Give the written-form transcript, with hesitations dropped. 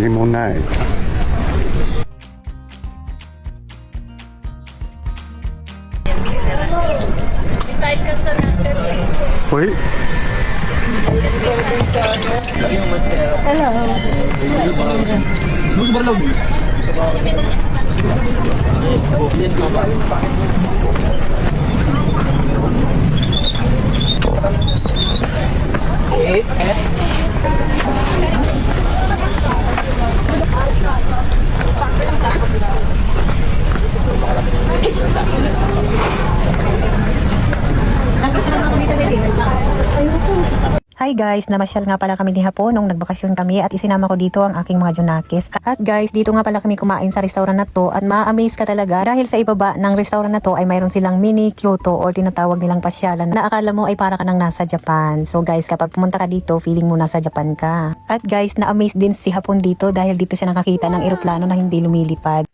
muna eh. Uy, Hi guys, namasyal nga pala kami ni Hapon nung nagbakasyon kami at isinama ko dito ang aking mga junakis. At guys, dito nga pala kami kumain sa restaurant na to at ma-amaze ka talaga dahil sa ibaba ng restaurant na to ay mayroon silang mini Kyoto or tinatawag nilang pasyalan na akala mo ay para ka nang nasa Japan. So guys, kapag pumunta ka dito, feeling mo nasa Japan ka. At guys, na-amaze din si Hapon dito dahil dito siya nakakita ng eroplano na hindi lumilipad.